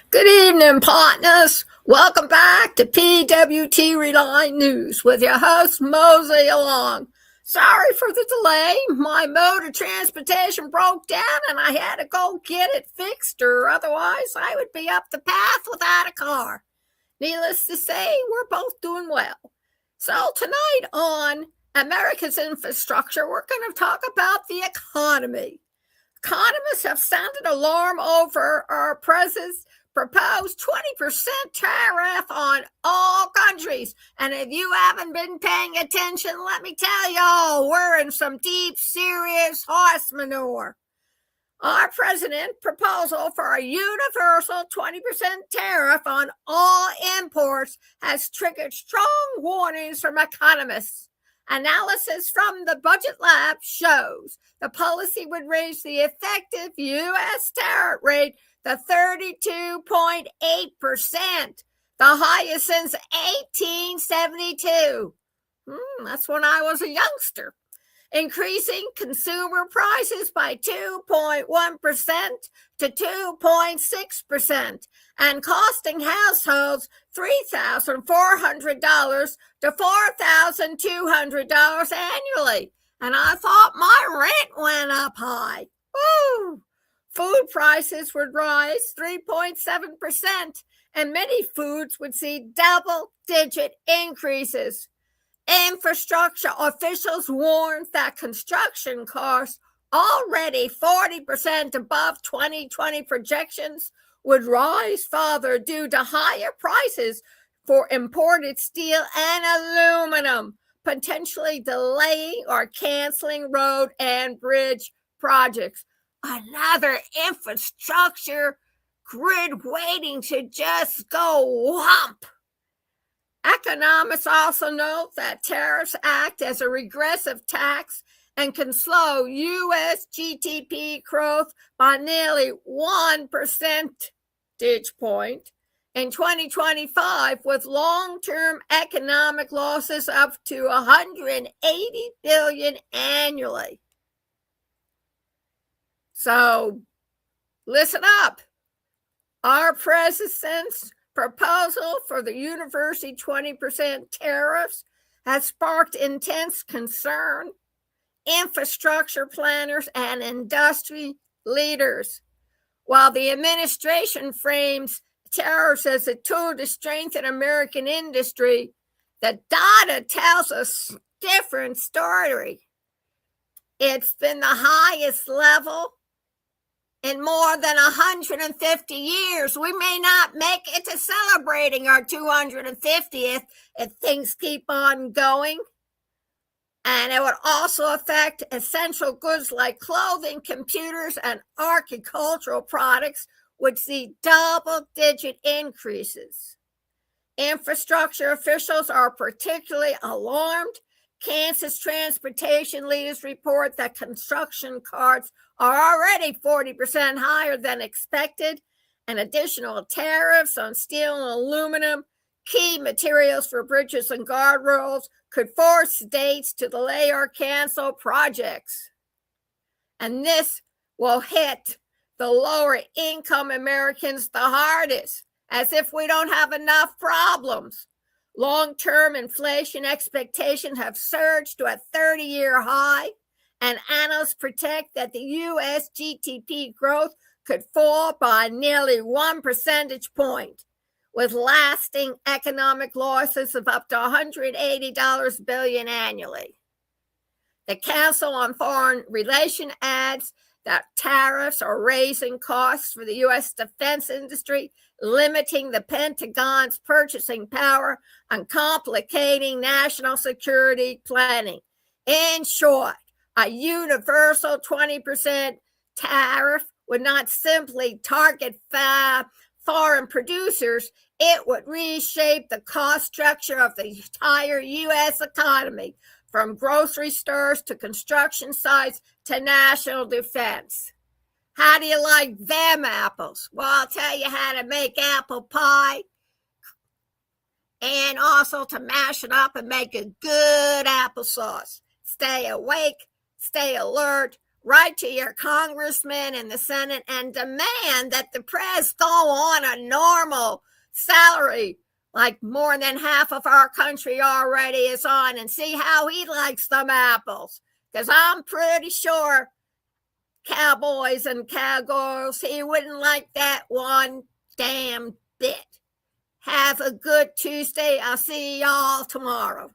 Good evening, partners. Welcome back to PWT Reline News with your host, Mosey Along. Sorry for the delay. My mode of transportation broke down and I had to go get it fixed, or otherwise I would be up the path without a car. Needless to say, we're both doing well. So tonight on America's Infrastructure, we're going to talk about the economy. Economists have sounded alarm over our Prez's proposed 20% tariff on all countries. And if you haven't been paying attention, let me tell y'all, we're in some deep, serious horse manure. Our president's proposal for a universal 20% tariff on all imports has triggered strong warnings from economists. Analysis from the Budge Lab shows the policy would raise the effective U.S. tariff rate to 32.8%, the highest since 1872. That's when I was a youngster. Increasing consumer prices by 2.1% to 2.6% and costing households $3,400 to $4,200 annually. And I thought my rent went up high. Woo! Food prices would rise 3.7%, and many foods would see double-digit increases. Infrastructure officials warned that construction costs, already 40% above 2020 projections, would rise further due to higher prices for imported steel and aluminum, potentially delaying or canceling road and bridge projects. Another infrastructure grid waiting to just go whomp. Economists also note that tariffs act as a regressive tax and can slow U.S. GDP growth by nearly 1 percentage point in 2025, with long-term economic losses up to $180 billion annually. So, listen up. Our president's proposal for the university 20% tariffs has sparked intense concern. Infrastructure planners and industry leaders. While the administration frames tariffs as a tool to strengthen American industry, the data tells a different story. It's been the highest level in more than 150 years. We may not make it to celebrating our 250th if things keep on going. And it would also affect essential goods like clothing, computers, and agricultural products, which see double-digit increases. Infrastructure officials are particularly alarmed. Kansas transportation leaders report that construction costs are already 40% higher than expected, and additional tariffs on steel and aluminum, key materials for bridges and guardrails, could force states to delay or cancel projects. And this will hit the lower income Americans the hardest, as if we don't have enough problems. Long-term inflation expectations have surged to a 30-year high, and analysts predict that the U.S. GDP growth could fall by nearly 1 percentage point, with lasting economic losses of up to $180 billion annually. The Council on Foreign Relations adds that tariffs are raising costs for the U.S. defense industry, limiting the Pentagon's purchasing power and complicating national security planning. In short, a universal 20% tariff would not simply target foreign producers, it would reshape the cost structure of the entire U.S. economy, from grocery stores to construction sites to national defense. How do you like them apples? Well, I'll tell you how to make apple pie, and also to mash it up and make a good applesauce. Stay awake, stay alert, write to your congressman in the Senate and demand that the Prez go on a normal salary like more than half of our country already is on, and see how he likes them apples. Because I'm pretty sure, cowboys and cowgirls, he wouldn't like that one damn bit. Have a good Tuesday. I'll see y'all tomorrow.